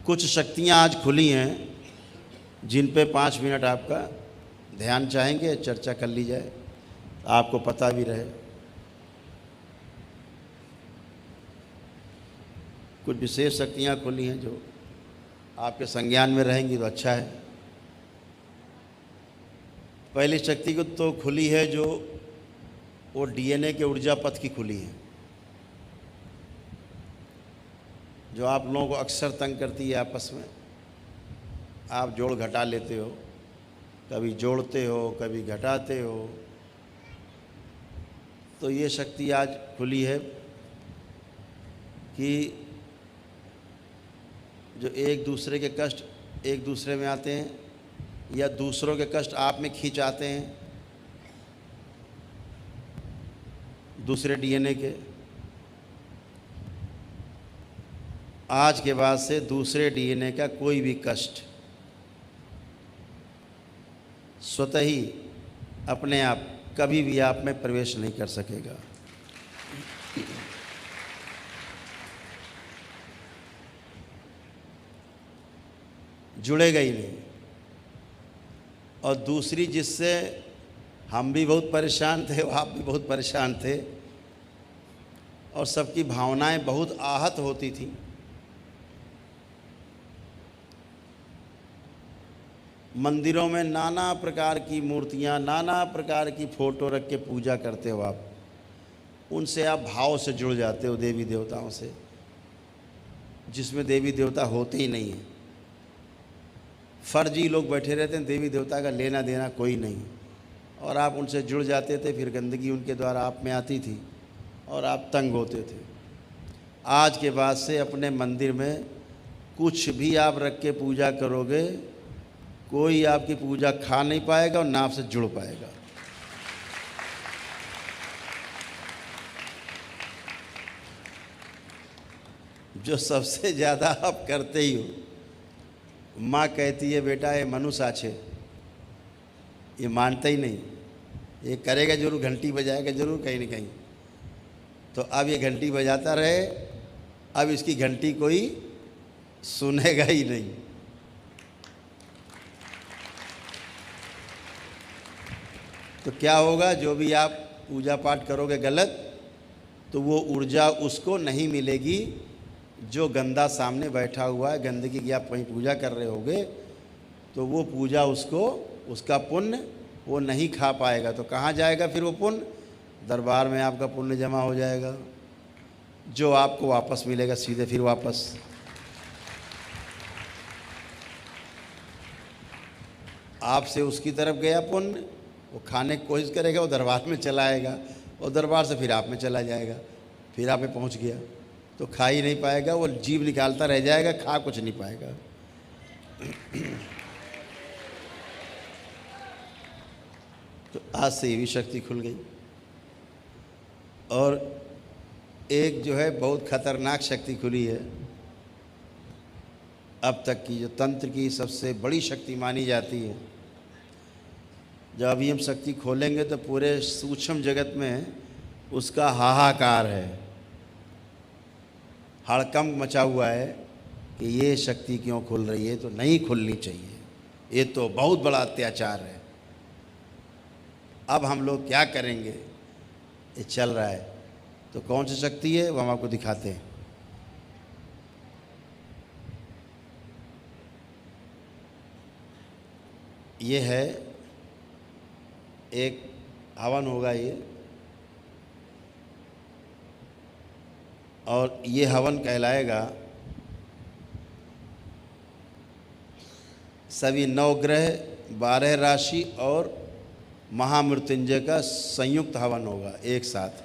कुछ शक्तियाँ आज खुली हैं जिन पे 5 मिनट आपका ध्यान चाहेंगे, चर्चा कर ली जाए, आपको पता भी रहे। कुछ विशेष शक्तियाँ खुली हैं जो आपके संज्ञान में रहेंगी तो अच्छा है। पहली शक्ति को तो खुली है जो वो डीएनए के ऊर्जा पथ की खुली है, जो आप लोगों को अक्सर तंग करती है आपस में। आप जोड़ घटा लेते हो, कभी जोड़ते हो कभी घटाते हो। तो ये शक्ति आज खुली है कि जो एक दूसरे के कष्ट एक दूसरे में आते हैं या दूसरों के कष्ट आप में खींच आते हैं, दूसरे डीएनए के, आज के बाद से दूसरे डीएनए का कोई भी कष्ट स्वतः ही अपने आप कभी भी आप में प्रवेश नहीं कर सकेगा। जुड़ेगा ही नहीं। और दूसरी जिससे हम भी बहुत परेशान थे, आप भी बहुत परेशान थे और सबकी भावनाएं बहुत आहत होती थी, मंदिरों में नाना प्रकार की मूर्तियां, नाना प्रकार की फ़ोटो रख के पूजा करते हो आप, उनसे आप भाव से जुड़ जाते हो देवी देवताओं से, जिसमें देवी देवता होते ही नहीं हैं। फर्जी लोग बैठे रहते हैं, देवी देवता का लेना देना कोई नहीं, और आप उनसे जुड़ जाते थे। फिर गंदगी उनके द्वारा आप में आती थी और आप तंग होते थे। आज के बाद से अपने मंदिर में कुछ भी आप रख के पूजा करोगे, कोई आपकी पूजा खा नहीं पाएगा और ना आपसे जुड़ पाएगा। जो सबसे ज़्यादा आप करते ही हो, माँ कहती है बेटा ये मनुष्य आछे, ये मानता ही नहीं, ये करेगा जरूर, घंटी बजाएगा जरूर कहीं ना कहीं। तो अब ये घंटी बजाता रहे, अब इसकी घंटी कोई सुनेगा ही नहीं। तो क्या होगा, जो भी आप पूजा पाठ करोगे गलत, तो वो ऊर्जा उसको नहीं मिलेगी जो गंदा सामने बैठा हुआ है। गंदगी की आप कहीं पूजा कर रहे होगे तो वो पूजा उसको, उसका पुण्य वो नहीं खा पाएगा। तो कहाँ जाएगा फिर वो पुण्य? दरबार में आपका पुण्य जमा हो जाएगा, जो आपको वापस मिलेगा सीधे फिर वापस। आपसे उसकी तरफ गया पुण्य, वो खाने की कोशिश करेगा, वो दरबार में चला आएगा, और दरबार से फिर आप में चला जाएगा, फिर आप में पहुंच गया। तो खा ही नहीं पाएगा, वो जीभ निकालता रह जाएगा, खा कुछ नहीं पाएगा। तो आज से ये भी शक्ति खुल गई। और एक जो है बहुत खतरनाक शक्ति खुली है, अब तक की जो तंत्र की सबसे बड़ी शक्ति मानी जाती है। जब अभी हम शक्ति खोलेंगे तो पूरे सूक्ष्म जगत में उसका हाहाकार है, हड़कंप मचा हुआ है कि ये शक्ति क्यों खुल रही है, तो नहीं खुलनी चाहिए, ये तो बहुत बड़ा अत्याचार है। अब हम लोग क्या करेंगे, ये चल रहा है। तो कौन सी शक्ति है वो हम आपको दिखाते हैं। ये है एक हवन होगा ये, और ये हवन कहलाएगा सभी 9 ग्रह, 12 राशि और महामृत्युंजय का संयुक्त हवन होगा एक साथ।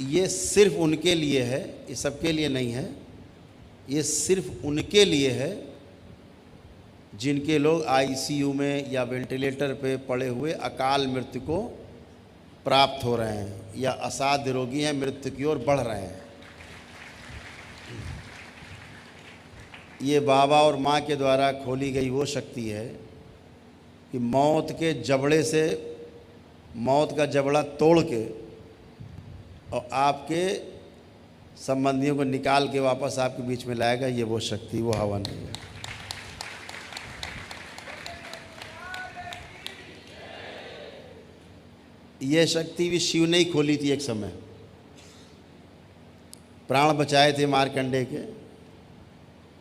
ये सिर्फ उनके लिए है, ये सबके लिए नहीं है। ये सिर्फ उनके लिए है जिनके लोग आईसीयू में या वेंटिलेटर पे पड़े हुए अकाल मृत्यु को प्राप्त हो रहे हैं, या असाध्य रोगी हैं, मृत्यु की ओर बढ़ रहे हैं। ये बाबा और माँ के द्वारा खोली गई वो शक्ति है कि मौत के जबड़े से, मौत का जबड़ा तोड़ के और आपके संबंधियों को निकाल के वापस आपके बीच में लाएगा, ये वो शक्ति, वो हवन है। ये शक्ति भी शिव ने ही खोली थी एक समय। प्राण बचाए थे मार्कंडेय के,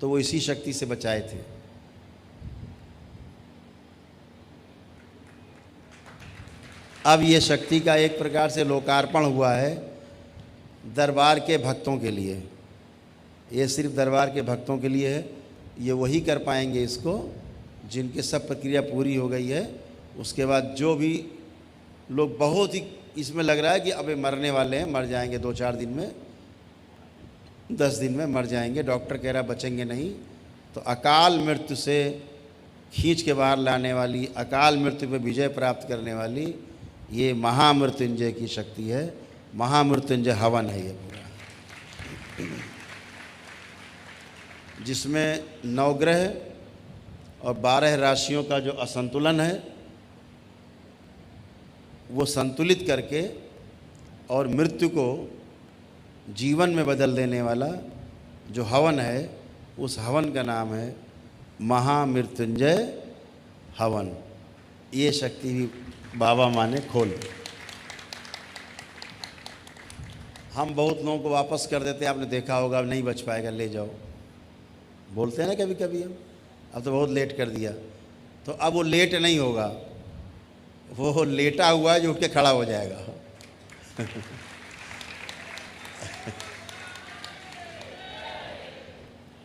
तो वो इसी शक्ति से बचाए थे। अब ये शक्ति का एक प्रकार से लोकार्पण हुआ है दरबार के भक्तों के लिए। ये सिर्फ दरबार के भक्तों के लिए है। ये वही कर पाएंगे इसको जिनकी सब प्रक्रिया पूरी हो गई है। उसके बाद जो भी लोग बहुत ही इसमें लग रहा है कि अबे मरने वाले हैं, मर जाएंगे 2-4 दिन में, 10 दिन में मर जाएंगे, डॉक्टर कह रहा बचेंगे नहीं, तो अकाल मृत्यु से खींच के बाहर लाने वाली, अकाल मृत्यु पे विजय प्राप्त करने वाली ये महामृत्युंजय की शक्ति है। महामृत्युंजय हवन है ये पूरा, जिसमें 9 ग्रह और 12 राशियों का जो असंतुलन है वो संतुलित करके और मृत्यु को जीवन में बदल देने वाला जो हवन है, उस हवन का नाम है महामृत्युंजय हवन। ये शक्ति भी बाबा माँ ने खोल। हम बहुत लोगों को वापस कर देते हैं, आपने देखा होगा, नहीं बच पाएगा ले जाओ, बोलते हैं ना कभी कभी हम, अब तो बहुत लेट कर दिया। तो अब वो लेट नहीं होगा, वो लेटा हुआ है जो उठ के खड़ा हो जाएगा।